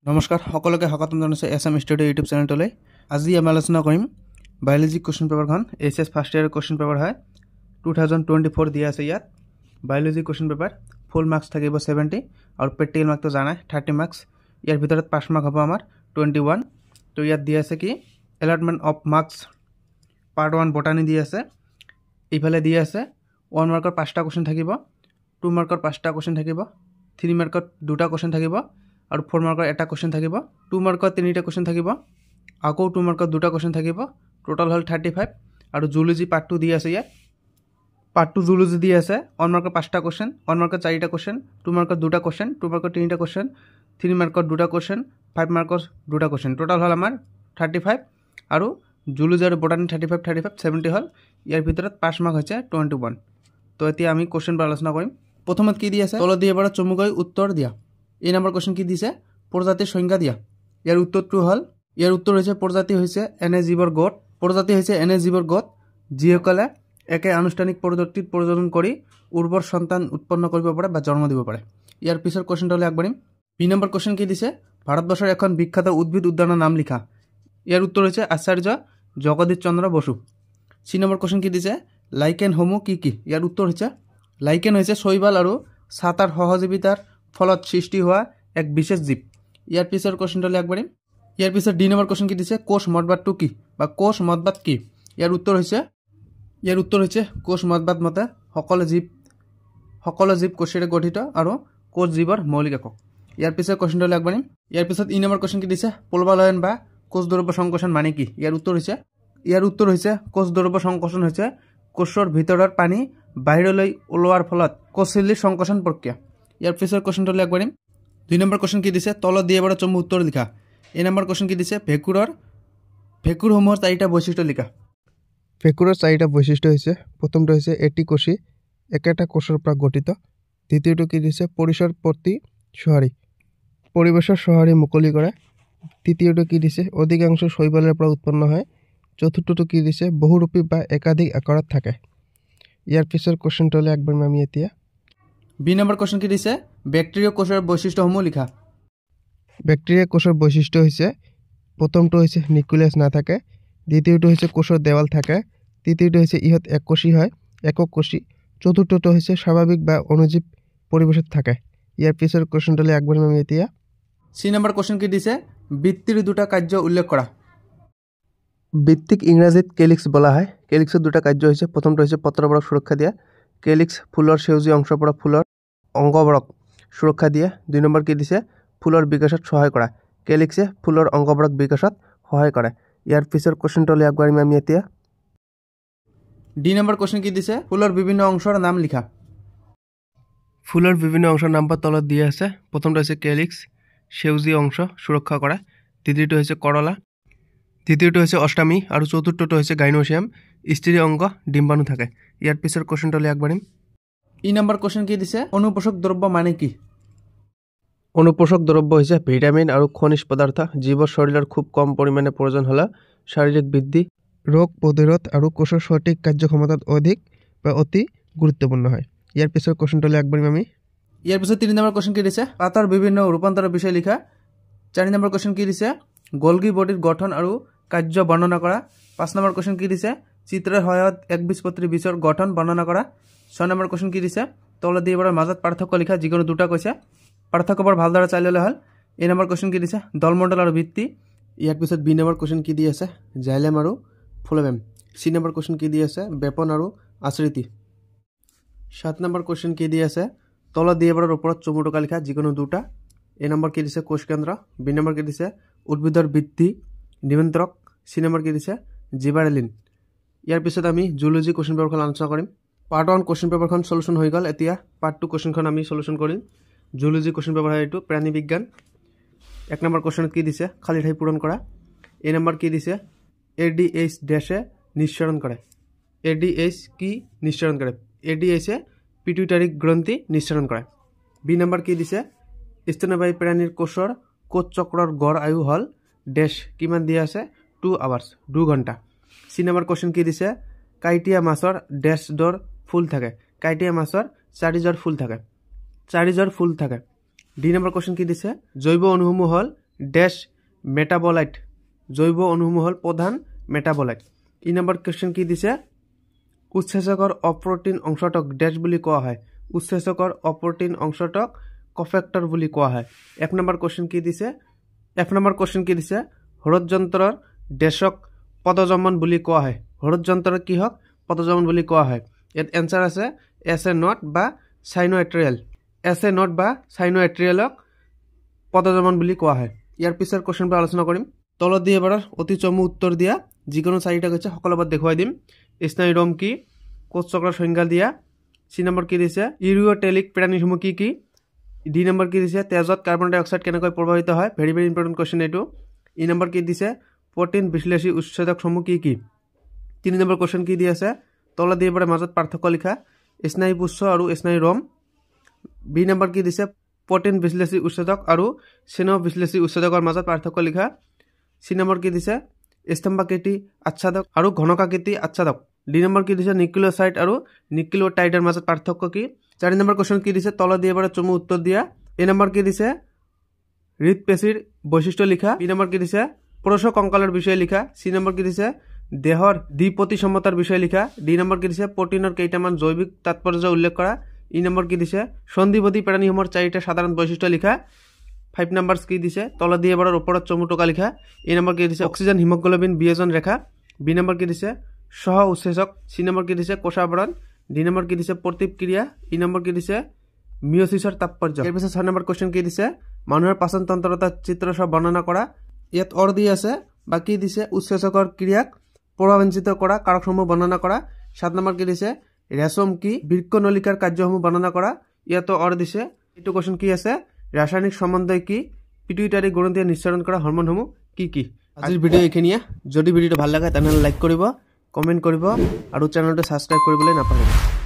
নমস্কাৰ সকলোকে স্বাগতম জনাইছোঁ এছএম ষ্টুডিঅ' ইউটিউব চেনেলটোলৈ। আজি আমি আলোচনা কৰিম বায়'লজি কুৱেশ্যন পেপাৰখন। HS first year question paper হয়, 2024 দিয়া আছে ইয়াত। বায়'লজি কুৱেশ্যন পেপাৰ ফুল মাৰ্কছ থাকিব 70 আৰু প্ৰেক্টিকেল মাৰ্কটো জানাই 30 মাৰ্কছ। ইয়াৰ ভিতৰত পাছ মাৰ্ক হ'ব আমাৰ 21। তো ইয়াত দিয়া আছে কি allotment of marks part 1 botany দি আছে। এইফালে দি আছে 1 মাৰ্কৰ 5টা কুৱেশ্যন থাকিব, 2 মাৰ্কৰ 5টা কুৱেশ্যন থাকিব, 3 মাৰ্কত 2টা কুৱেশ্যন থাকিব আৰু 4 মাৰ্কৰ এটা কুৱেশ্যন থাকিব, 2 মাৰ্কত 3টা কুৱেশ্যন থাকিব, আকৌ 2 মাৰ্কত 2টা কুৱেশ্যন থাকিব, টোটাল হ'ল 35। আৰু জুলজি পাৰ্ট 2 দি আছে ইয়াত। পাৰ্ট 2 জুলজি দি আছে 1 মাৰ্কৰ 5টা কুৱেশ্যন, 1 মাৰ্কত 4টা কুৱেশ্যন, 2 মাৰ্কত 2টা কুৱেশ্যন, 2 মাৰ্কত 3টা কুৱেশ্যন, 3 মাৰ্কত 2টা কুৱেশ্যন, 5 মাৰ্কত 2টা কুৱেশ্যন, টোটাল হ'ল আমাৰ 35। আৰু জুলজি আৰু বটানী 35 70 হ'ল। ইয়াৰ ভিতৰত পাছ মাৰ্ক হৈছে 21। তো এতিয়া আমি কুৱেশ্যনবোৰ আলোচনা কৰিম। প্ৰথমত কি দি আছে, তলত দিয়ে পৰা চমুকৈ উত্তৰ দিয়া। এই নম্বৰ কুৱেশ্যন কি দিছে, প্ৰজাতিৰ সংজ্ঞা দিয়া। ইয়াৰ উত্তৰটো হ'ল, ইয়াৰ উত্তৰ হৈছে প্ৰজাতি হৈছে এনে জীৱৰ গোট। প্ৰজাতি হৈছে এনে জীৱৰ গোট যিসকলে একে আনুষ্ঠানিক পদ্ধতিত প্ৰজনন কৰি উৰ্বৰ সন্তান উৎপন্ন কৰিব পাৰে বা জন্ম দিব পাৰে। ইয়াৰ পিছৰ কুৱেশ্যনটোলৈ আগবাঢ়িম। বি নম্বৰ কুৱেশ্যন কি দিছে, ভাৰতবৰ্ষৰ এখন বিখ্যাত উদ্ভিদ উদ্যানৰ নাম লিখা। ইয়াৰ উত্তৰ হৈছে আচাৰ্য Jagadish Chandra Bose. C number question কি দিছে, লাইকেনসমূহ কি কি। ইয়াৰ উত্তৰ হৈছে লাইকেন হৈছে শৈবাল আৰু ছাতাৰ সহযোগিতাৰ ফলত সৃষ্টি হোৱা এক বিশেষ জীৱ। ইয়াৰ পিছৰ কুৱেশ্যনটোলৈ আগবাঢ়িম। ইয়াৰ পিছত ডি নম্বৰ কুৱেশ্যন কি দিছে, কোষ মতবাদটো কি বা কোষ মতবাদ কি। ইয়াৰ উত্তৰ হৈছে কোষ মতবাদ মতে সকলো জীৱ কোষেৰে গঠিত আৰু কোষ জীৱৰ মৌলিক একক। ইয়াৰ পিছৰ কুৱেশ্যনটোলৈ আগবাঢ়িম। ইয়াৰ পিছত ই নম্বৰ কুৱেশ্যন কি দিছে, প্লবালয়ন বা কোষ দ্ৰব্য সংকোচন মানে কি। ইয়াৰ উত্তৰ হৈছে কোষ দ্ৰব্য সংকোচন হৈছে কোষৰ ভিতৰৰ পানী বাহিৰলৈ ওলোৱাৰ ফলত কোষঝিল্লিৰ সংকোচন প্ৰক্ৰিয়া। ইয়াৰ পিছৰ কুৱেশ্যনটোলৈ আগবাঢ়িম। 2 নম্বৰ কুৱেশ্যন কি দিছে, তলত দিয়ে পৰা চমু উত্তৰ লিখা। এই নম্বৰ কুৱেশ্যন কি দিছে, ভেঁকুৰসমূহৰ 4টা বৈশিষ্ট্য লিখা। ভেঁকুৰৰ 4টা বৈশিষ্ট্য হৈছে, প্ৰথমটো হৈছে এটি কোষী একেটা কোষৰ পৰা গঠিত। দ্বিতীয়টো কি দিছে, পৰিসৰ প্ৰতি সঁহাৰি, পৰিবেশৰ সঁহাৰি মুকলি কৰে। তৃতীয়টো কি দিছে, অধিকাংশ শৈবালৰ পৰা উৎপন্ন হয়। চতুৰ্থটো কি দিছে, বহুৰূপী বা একাধিক আকাৰত থাকে। ইয়াৰ পিছৰ কুৱেশ্যনটোলৈ আগবাঢ়িম আমি এতিয়া। বি নম্বৰ কুৱেশ্যন কি দিছে, বেক্টেৰিয়া কোষৰ বৈশিষ্ট্যসমূহ লিখা। বেক্টেৰিয়া কোষৰ বৈশিষ্ট্য হৈছে, প্ৰথমটো হৈছে নিউক্লিয়াছ নাথাকে, দ্বিতীয়টো হৈছে কোষৰ দেৱাল থাকে, তৃতীয়টো হৈছে ইহঁত একক কোষী, চতুৰ্থটো হৈছে স্বাভাৱিক বা অনুজীৱ পৰিৱেশত থাকে। ইয়াৰ পিছৰ কুৱেশ্যনটোলৈ আগবাঢ়িম আমি এতিয়া। চি নম্বৰ কুৱেশ্যন কি দিছে, বৃত্তিৰ 2টা কাৰ্য উল্লেখ কৰা। বৃত্তিক ইংৰাজীত কেলিক্স বোলা হয়। কেলিক্সৰ 2টা কাৰ্য হৈছে, প্ৰথমটো হৈছে পত্ৰবোৰক সুৰক্ষা দিয়া। কেলিক্স ফুলৰ সেউজীয়া অংশৰ পৰা ফুলৰ অংগবোৰক সুৰক্ষা দিয়ে। 2 নম্বৰ কি দিছে, ফুলৰ বিকাশত সহায় কৰা। কেলিক্সে ফুলৰ অংগবোৰক বিকাশত সহায় কৰে। ইয়াৰ পিছৰ কুৱেশ্যনটোলৈ আগবাঢ়িম আমি এতিয়া। ডি নম্বৰ কুৱেশ্যন কি দিছে, ফুলৰ বিভিন্ন অংশৰ নাম লিখা। ফুলৰ বিভিন্ন অংশৰ নাম তলত দিয়া আছে। প্ৰথমটো হৈছে কেলিক্স, সেউজীয়া অংশ সুৰক্ষা কৰা। দ্বিতীয়টো হৈছে কৰলা, তৃতীয়টো হৈছে অষ্টামী আৰু চতুৰ্থটো হৈছে গাইনোচিয়াম, স্ত্ৰী অংগ ডিম্বাণু থাকে। ইয়াৰ পিছৰ কুৱেশ্যনটোলৈ আগবাঢ়িম। ই নম্বৰ কুৱেশ্যন কি দিছে, অনুপোষক দ্ৰব্য মানে কি। অনুপোষক দ্ৰব্য হৈছে ভিটামিন আৰু খনিজ পদাৰ্থ যিবোৰ শৰীৰৰ খুব কম পৰিমাণে প্ৰয়োজন হ'লে শাৰীৰিক বৃদ্ধি, ৰোগ প্ৰতিৰোধ আৰু কোষৰ সঠিক কাৰ্যক্ষমতাত অধিক বা অতি গুৰুত্বপূৰ্ণ হয়। ইয়াৰ পিছৰ কুৱেশ্যনটোলৈ আগবাঢ়িম আমি। ইয়াৰ পিছত 3 নম্বৰ কুৱেশ্যন কি দিছে, পাতৰ বিভিন্ন ৰূপান্তৰৰ বিষয়ে লিখা। 4 নম্বৰ কুৱেশ্যন কি দিছে, গলগি বডিৰ গঠন আৰু কাৰ্য বৰ্ণনা কৰা। 5 নম্বৰ কুৱেশ্যন কি দিছে, চিত্ৰৰ সহায়ত একবীজপত্ৰী বীজৰ গঠন বৰ্ণনা কৰা। 6 নম্বৰ কুৱেশ্যন কি দিছে, তলত দিয়ে পৰা মাজত পাৰ্থক্য লিখা, যিকোনো 2টা কৈছে। পাৰ্থক্যবোৰ ভালদৰে চাই ল'লে হ'ল। এই নম্বৰ কুৱেশ্যন কি দিছে, দলমণ্ডল আৰু ভিত্তি। ইয়াৰ পিছত বি নম্বৰ কুৱেশ্যন কি দি আছে, জাইলেম আৰু ফ্লোৱেম। চি নম্বৰ কুৱেশ্যন কি দি আছে, বেপন আৰু আশ্ৰিতি। 7 নম্বৰ কুৱেশ্যন কি দি আছে, তলত দিয়ে পৰাৰ ওপৰত চমু টকা লিখা, যিকোনো 2টা। এ নম্বৰ কি দিছে, কোষ কেন্দ্ৰ। বি নম্বৰ কি দিছে, উদ্ভিদৰ বৃদ্ধি নিয়ন্ত্ৰক। চি নম্বৰ কি দিছে, জিবাৰেলিন। ইয়াৰ পিছত আমি জুলজি কুৱেশ্যন পেপাৰখন আলোচনা কৰিম। পাৰ্ট 1 কুৱেশ্যন পেপাৰখন চলুশ্যন হৈ গ'ল। এতিয়া পাৰ্ট 2 কুৱেশ্যনখন আমি চলুশ্যন কৰিম। জুলজি কুৱেশ্যন পেপাৰ হয় এইটো, প্ৰাণী বিজ্ঞান। 1 নম্বৰ কুৱেশ্যনত কি দিছে, খালী ঠাই পূৰণ কৰা। এ নম্বৰ কি দিছে, ADH ডেছে নিঃসৰণ কৰে। ADH কি নিঃসৰণ কৰে, ADH পিটুইটাৰী গ্ৰন্থি নিঃসৰণ কৰে। বি নম্বৰ কি দিছে, স্তন্যপায়ী প্ৰাণীৰ কোষ চক্ৰৰ গড় আয়ু হ'ল ডেছ, কিমান দিয়া আছে 2 আৱাৰ্ছ, 2 ঘণ্টা। চি নম্বৰ কুৱেশ্যন কি দিছে, কাইটিয়া মাছৰ ডেছ ডৰ ফুল থাকে। কাইটিয়া মাছৰ 4 ফুল থাকে। ডি নম্বৰ কুৱেশ্যন কি দিছে, জৈৱ অণুসমূহ হ'ল ড্যাশ মেটাবলাইট জৈব অনুসমূহ হল প্ৰধান মেটাবলাইট। ই নম্বৰ কোৱেশ্চন কি দিছে উৎসেচকৰ অপ্ৰটিন অংশটক ড্যাশ বুলি কোৱা হয় উৎসেচকৰ অপ্ৰটিন অংশটক কফেক্টৰ বুলি কোৱা হয়। এক নম্বৰ কোৱেশ্চন কি দিছে হৃদযন্ত্ৰৰ ড্যাশক পদযমন বুলি কোৱা হয় হৃদযন্ত্ৰৰ কি হক পদযমন বুলি কোৱা হয়। ইয়াত এনসাৰ আছে এছ এ নট বা সাইনোএট্ৰিয়েলক পদযমন বুলি কোৱা হয়। ইয়াৰ পিছৰ কোৱেশ্চনবোৰ আলোচনা কৰিম। তলত দিয়ে এবাৰ অতি চমু উত্তৰ দিয়া যিকোনো চাৰিটা কৈছে সকলোবাৰ দেখুৱাই দিম। স্নায়ুৰম কি কোষ চক্ৰৰ সংজ্ঞা দিয়া। সি নম্বৰ কি দিছে ইউৰিঅটেলিক প্ৰাণীসমূহ কি কি। ডি নম্বৰ কি দিছে তেজত কাৰ্বন ডাই অক্সাইড কেনেকৈ প্ৰভাৱিত হয় ভেৰি ভেৰি ইম্পৰ্টেণ্ট কোৱেশ্চন এইটো। ই নম্বৰ কি দিছে প্ৰটিন বিশ্লেষী উৎসেচকসমূহ কি কি। 3 নম্বৰ কোৱেশ্চন কি দি আছে তলত দিয়ে এবাৰ মাজত পাৰ্থক্য লিখা স্নায়ুপুচ্ছ আৰু স্নায়ুৰম। বি নম্বৰ কি দিছে প্ৰটিন বিশ্লেষী উৎসেচক আৰু স্নেহ বিশ্লেষী উৎসেচকৰ মাজত পাৰ্থক্য লিখা। সি নম্বৰ কি দিছে স্তম্ভাকৃতি আচ্ছাদক আৰু ঘনকাকৃতি আচ্ছাদক। ডি নম্বৰ কি দিছে নিউক্লিঅচাইড আৰু নিউক্লিঅটাইডৰ মাজত পাৰ্থক্য কি। 4 নম্বৰ কোৱেশ্চন কি দিছে তলত দিয়ে এবাৰ চমু উত্তৰ দিয়া। এ নম্বৰ কি দিছে হৃদপেশীৰ বৈশিষ্ট্য লিখা। বি নম্বৰ কি দিছে পুৰুষ কংকালৰ বিষয়ে লিখা। সি নম্বৰ কি দিছে দেহৰ দ্বিপ্ৰতিসমতাৰ বিষয়ে লিখা। ডি নম্বৰ কি দিছে প্ৰটিনৰ কেইটামান জৈৱিক তাৎপৰ্য উল্লেখ কৰা। ই নম্বৰ কি দিছে সন্ধিবদী প্ৰাণীসমূহৰ 4টা সাধাৰণ বৈশিষ্ট্য লিখা। 5 নম্বৰ কি দিছে তলত দিয়ে এবাৰ ওপৰত চমু টকা লিখা। এ নম্বৰ কি দিছে অক্সিজেন হিমোগ্লোবিন বিয়োজন ৰেখা। বি নম্বৰ কি দিছে সহ উৎসেচক। সি নম্বৰ কি দিছে কোষাবৰণ। ডি নম্বৰ কি দিছে প্ৰতিক্ৰিয়া। ই নম্বৰ কি দিছে মিঅচিছৰ তাৎপৰ্য। ইয়াৰ পিছত 6 নম্বৰ কোৱেশ্চন কি দিছে মানুহৰ পাচন তন্ত্ৰৰ চিত্ৰসহ বৰ্ণনা কৰা। ইয়াত অৰ দি আছে বা কি দিছে উৎসেচকৰ ক্ৰিয়াক প্ৰভাৱান্বিত কৰা কাৰকসমূহ বৰ্ণনা কৰা। 7 নম্বৰ কি দিছে ৰেচম কি বৃক্ক নলিকাৰ কাৰ্যসমূহ বৰ্ণনা কৰা। ইয়াতো অৰ দিছে। এইটো কোৱেশ্চন কি আছে ৰাসায়নিক সম্বন্ধই কি পিটুইটাৰী গ্ৰন্থিয়ে নিঃসৰণ কৰা হৰম'নসমূহ কি কি। আজিৰ ভিডিঅ' এইখিনিয়ে। যদি ভিডিঅ'টো ভাল লাগে তেনেহ'লে লাইক কৰিব কমেণ্ট কৰিব আৰু চেনেলটো ছাবস্ক্ৰাইব কৰিবলৈ নাপাহৰিব।